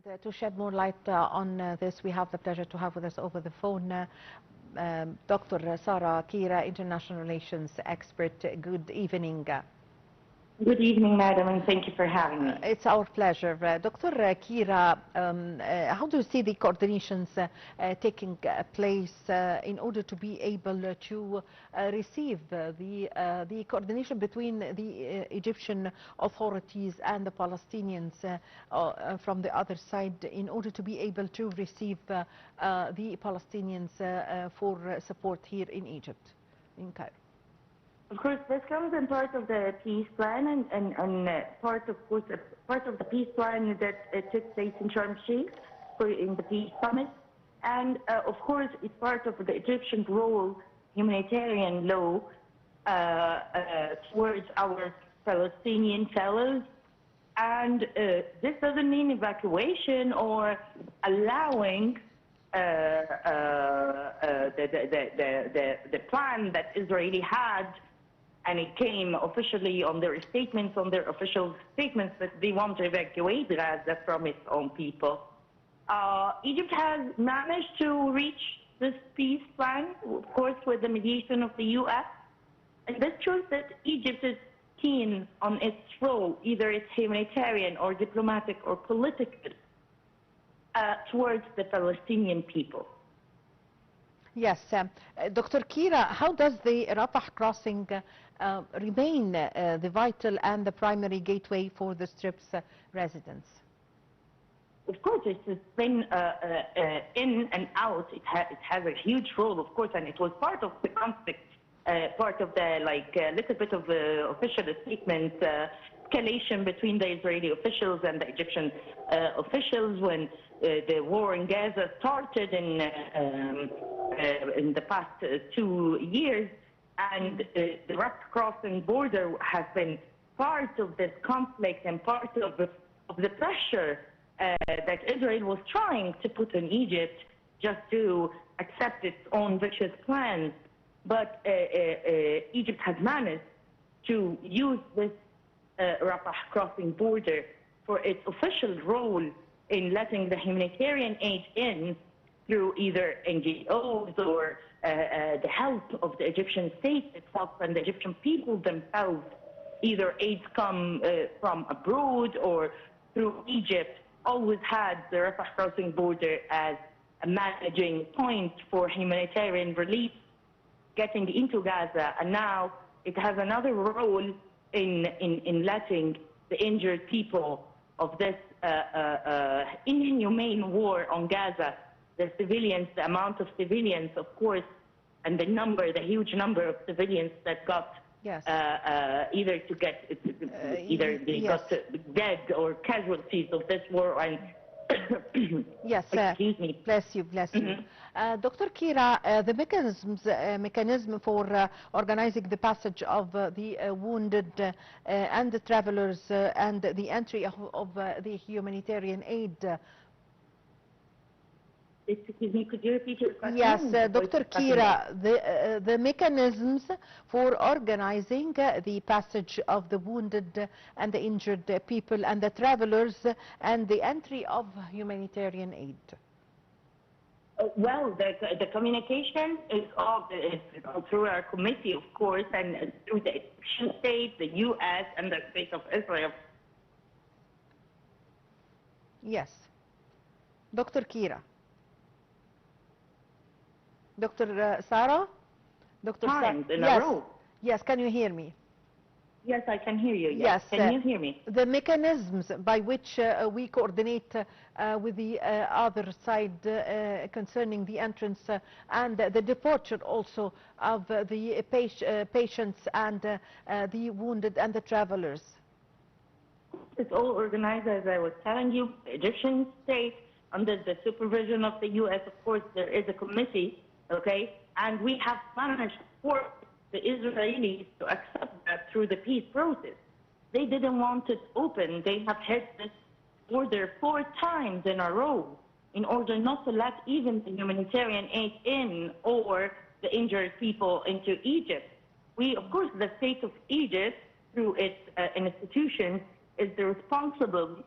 To shed more light on this, we have the pleasure to have with us over the phone Dr. Sara Kira, International Relations Expert. Good evening. Good evening, madam, and thank you for having me. It's our pleasure. Dr. Kira, how do you see the coordinations taking place in order to be able to receive the coordination between the Egyptian authorities and the Palestinians from the other side in order to be able to receive the Palestinians for support here in Egypt, in Cairo? Of course, this comes in part of the peace plan and part of the peace plan that took place in Sharm el-Sheikh in the peace summit. And of course, it's part of the Egyptian role, humanitarian law, towards our Palestinian fellows. And this doesn't mean evacuation or allowing the plan that Israeli had. And it came officially on their statements, on their official statements, that they want to evacuate Gaza from its own people. Egypt has managed to reach this peace plan, of course, with the mediation of the U.S. And this shows that Egypt is keen on its role, either it's humanitarian or diplomatic or political, towards the Palestinian people. Yes. Dr. Kira, how does the Rafah crossing remain the vital and the primary gateway for the Strip's residents? Of course, it's been in and out. It has a huge role, of course, and it was part of the conflict, part of the, little bit of official statement, escalation between the Israeli officials and the Egyptian officials when the war in Gaza started in the past 2 years. And the Rafah crossing border has been part of this conflict and part of the pressure that Israel was trying to put on Egypt just to accept its own vicious plans. But Egypt has managed to use this Rafah crossing border for its official role in letting the humanitarian aid in through either NGOs or the help of the Egyptian state itself and the Egyptian people themselves. Either aids come from abroad or through Egypt, always had the Rafah crossing border as a managing point for humanitarian relief getting into Gaza. And now it has another role in letting the injured people of this inhumane war on Gaza, the civilians, the amount of civilians, of course, and the huge number of civilians that got either they got dead or casualties of this war. And yes, excuse me. Bless you. Dr. Kira, the mechanism for organizing the passage of the wounded and the travelers and the entry of the humanitarian aid. Excuse me, could you repeat your question? Yes, Dr. Kira, the mechanisms for organizing the passage of the wounded and the injured people and the travelers and the entry of humanitarian aid. Well, the communication is all through our committee, of course, and through the Egyptian state, the U.S., and the state of Israel. Yes. Dr. Kira. Dr. Sara? Dr. Times in a row. Yes, can you hear me? Yes, I can hear you. Yes. Can you hear me? The mechanisms by which we coordinate with the other side concerning the entrance and the departure also of the patients and the wounded and the travelers. It's all organized, as I was telling you, the Egyptian state, under the supervision of the U.S., of course, there is a committee, okay? And we have managed for the Israelis to accept that through the peace process. They didn't want it open. They have hit this border 4 times in a row in order not to let even the humanitarian aid in or the injured people into Egypt. We, of course, the state of Egypt, through its institutions, is the responsible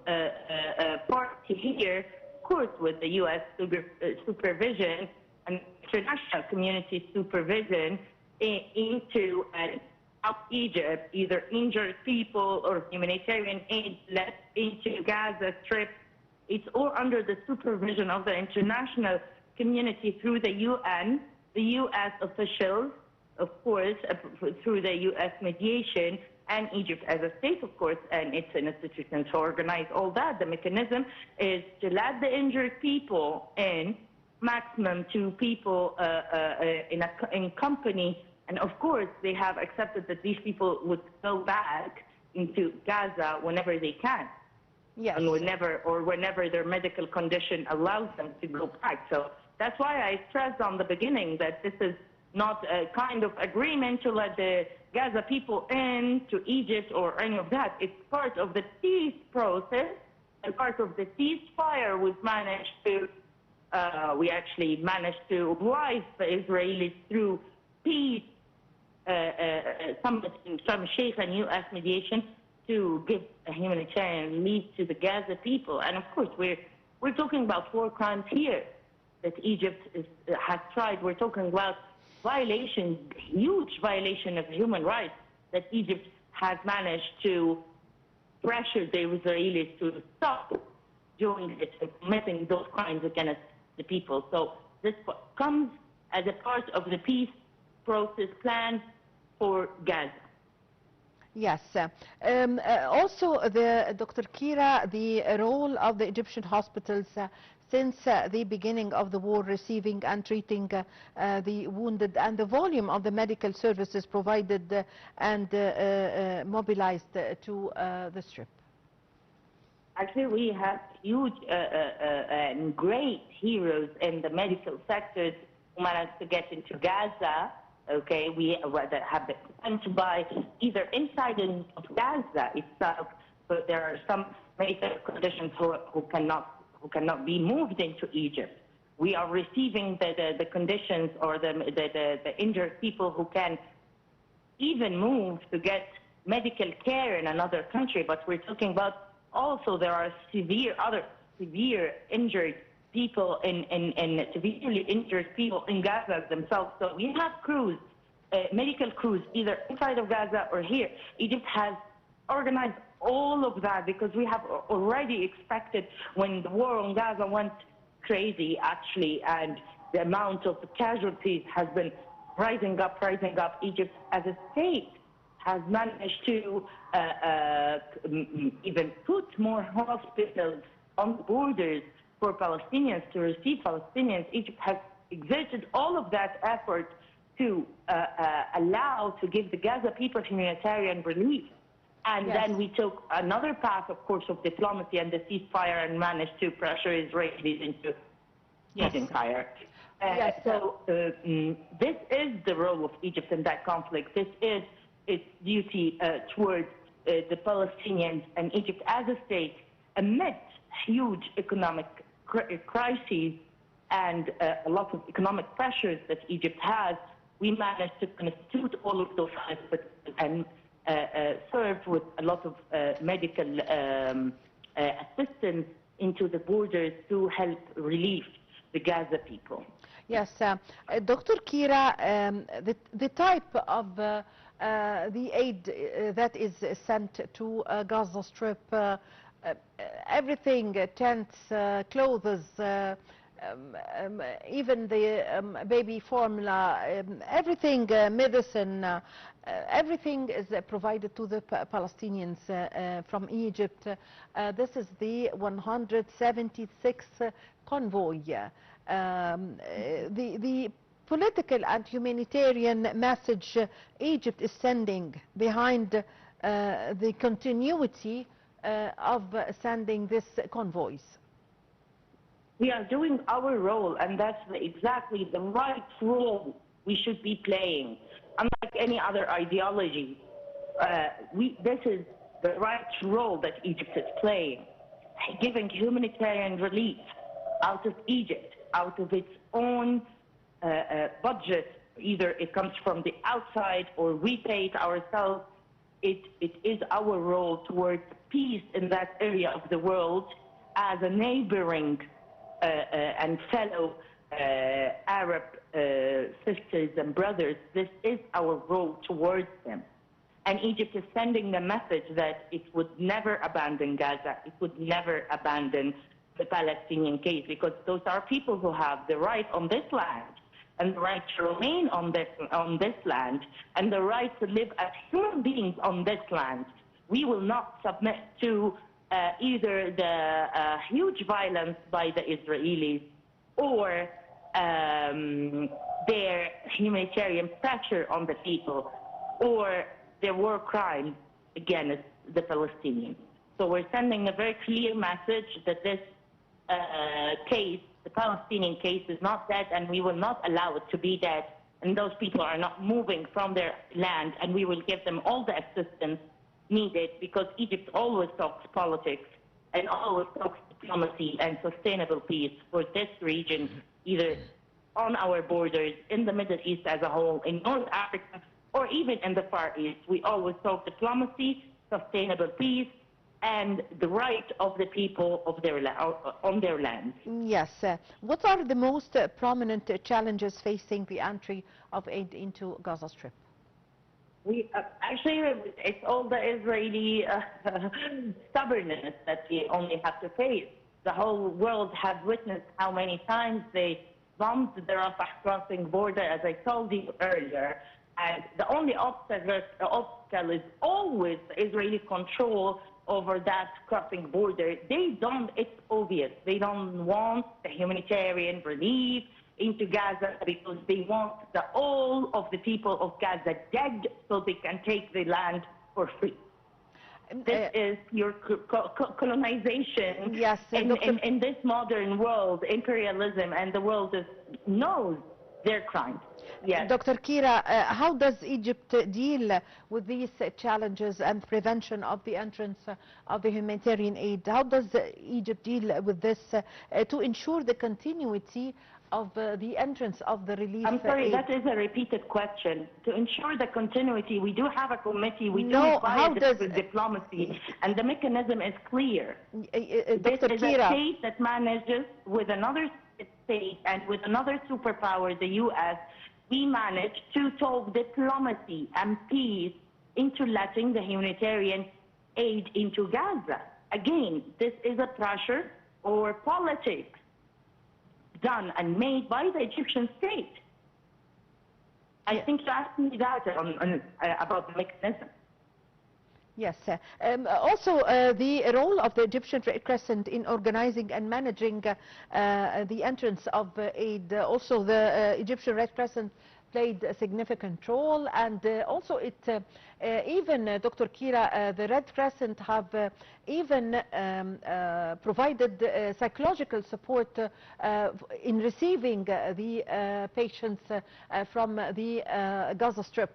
party here, of course, with the U.S. supervision and international community supervision into South Egypt, either injured people or humanitarian aid left into Gaza Strip. It's all under the supervision of the international community through the UN, the U.S. officials, of course, through the U.S. mediation, and Egypt as a state, of course, and its institutions to organize all that. The mechanism is to let the injured people in, maximum 2 people in company. And of course, they have accepted that these people would go back into Gaza whenever they can. Yes. And whenever their medical condition allows them to go back. So that's why I stressed on the beginning that this is not a kind of agreement to let the Gaza people in to Egypt or any of that. It's part of the peace process and part of the ceasefire we actually managed to oblige the Israelis through peace summit in Sharm el-Sheikh and U.S. mediation to give a humanitarian relief to the Gaza people. And of course, we're talking about war crimes here that Egypt has tried. We're talking about violations, huge violation of human rights that Egypt has managed to pressure the Israelis to stop doing it and committing those crimes against the people. So this comes as a part of the peace process plan for Gaza. Yes. Also, Dr. Kira, the role of the Egyptian hospitals since the beginning of the war, receiving and treating the wounded, and the volume of the medical services provided and mobilized to the Strip. Actually, we have huge and great heroes in the medical sectors who managed to get into Gaza. Okay, we have been sent by either inside of Gaza itself, but there are some medical conditions who cannot be moved into Egypt. We are receiving the conditions or the injured people who can even move to get medical care in another country. But we're talking about also there are other severe injured people in severely injured people in Gaza themselves. So we have crews, medical crews, either inside of Gaza or here. Egypt has organized all of that because we have already expected when the war on Gaza went crazy, actually, and the amount of casualties has been rising up. Egypt as a state has managed to even put more hospitals on the borders for Palestinians to receive Palestinians. Egypt has exerted all of that effort to allow to give the Gaza people humanitarian relief. And yes. Then we took another path, of course, of diplomacy and the ceasefire and managed to pressure Israelis into ceasefire. Yes. So this is the role of Egypt in that conflict. This is its duty towards the Palestinians and Egypt as a state amid huge economic crises and a lot of economic pressures that Egypt has. We managed to constitute all of those hospitals and serve with a lot of medical assistance into the borders to help relieve the Gaza people. Yes, Dr. Kira, the type of the aid that is sent to Gaza Strip, everything, tents, clothes, even the baby formula, everything, medicine, everything is provided to the Palestinians from Egypt. This is the 176th convoy. The political and humanitarian message Egypt is sending behind the continuity of sending this convoys. We are doing our role, and that's exactly the right role we should be playing. Unlike any other ideology, this is the right role that Egypt is playing, giving humanitarian relief out of Egypt, out of its own budget. Either it comes from the outside or we pay it ourselves it is our role towards peace in that area of the world as a neighboring and fellow Arab sisters and brothers. This is our role towards them. And Egypt is sending the message that it would never abandon Gaza, it would never abandon the Palestinian case, because those are people who have the right on this land and the right to remain on this land and the right to live as human beings on this land. We will not submit to either the huge violence by the Israelis or their humanitarian pressure on the people or their war crimes against the Palestinians. So we're sending a very clear message that this case, the Palestinian case, is not dead, and we will not allow it to be dead. And those people are not moving from their land, and we will give them all the assistance needed, because Egypt always talks politics and always talks diplomacy and sustainable peace for this region, either on our borders, in the Middle East as a whole, in North Africa, or even in the Far East. We always talk diplomacy, sustainable peace, and the right of the people of their on their land. Yes. What are the most prominent challenges facing the entry of aid into Gaza Strip? We actually, it's all the Israeli stubbornness that we only have to face. The whole world has witnessed how many times they bombed the Rafah crossing border, as I told you earlier. And the only obstacle is always Israeli control over that crossing border. They don't, it's obvious, they don't want the humanitarian relief into Gaza because they want all of the people of Gaza dead so they can take the land for free. This is your colonization. Yes, in this modern world, imperialism, and the world knows their crimes. Yes. Dr. Kira, how does Egypt deal with these challenges and prevention of the entrance of the humanitarian aid? How does Egypt deal with this to ensure the continuity of the entrance of the relief I'm sorry, aid? that is a repeated question. To ensure the continuity, we do have a committee. We do how does diplomacy, and the mechanism is clear. Dr. This is a state that manages with another state and with another superpower, the U.S., we managed to talk diplomacy and peace into letting the humanitarian aid into Gaza. Again, this is a pressure or politics done and made by the Egyptian state. I think you asked me that about the mechanism. Yes. Also, the role of the Egyptian Red Crescent in organizing and managing the entrance of aid. Also, the Egyptian Red Crescent played a significant role, and also it even Dr. Kira, the Red Crescent have even provided psychological support in receiving the patients from the Gaza Strip.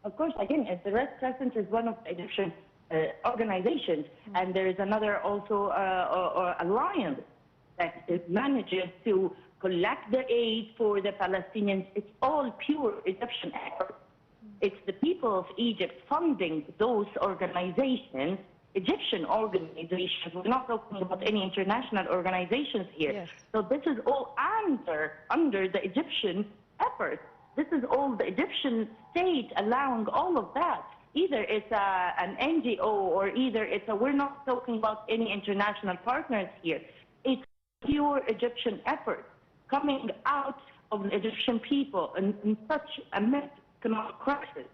Of course, again, the Red Crescent is one of the Egyptian organizations, and there is another also alliance that manages to collect the aid for the Palestinians. It's all pure Egyptian effort. It's the people of Egypt funding those organizations, Egyptian organizations. We're not talking about any international organizations here. Yes. So this is all under the Egyptian effort. This is all the Egyptian state allowing all of that. Either it's an NGO or either it's we're not talking about any international partners here. It's pure Egyptian effort coming out of the Egyptian people in such a mess economic crisis.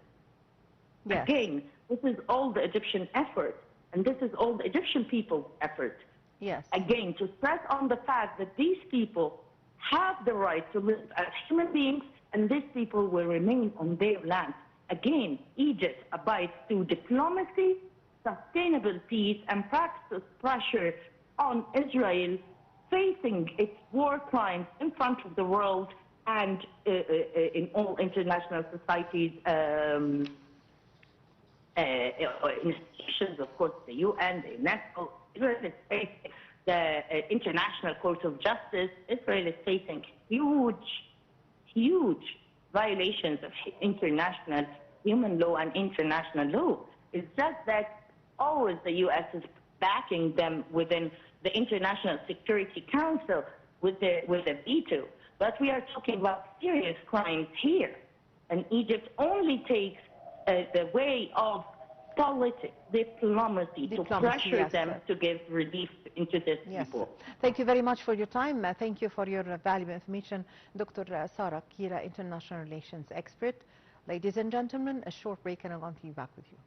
Yes. Again, this is all the Egyptian effort, and this is all the Egyptian people's effort. Yes. Again, to stress on the fact that these people have the right to live as human beings, and these people will remain on their land. Again, Egypt abides to diplomacy, sustainable peace, and practices pressure on Israel, facing its war crimes in front of the world and in all international societies, institutions, of course, the UN, the UNESCO. Israel is facing the International Court of Justice. Israel is facing huge violations of international human law and international law. It's just that always the U.S. is backing them within the International Security Council with a veto. But we are talking about serious crimes here. And Egypt only takes the way of politics, diplomacy to pressure yes, them to give relief into this yes. people. Thank you very much for your time. Thank you for your valuable information, Dr. Sara Kira, International Relations Expert. Ladies and gentlemen, a short break and I'm going to be back with you.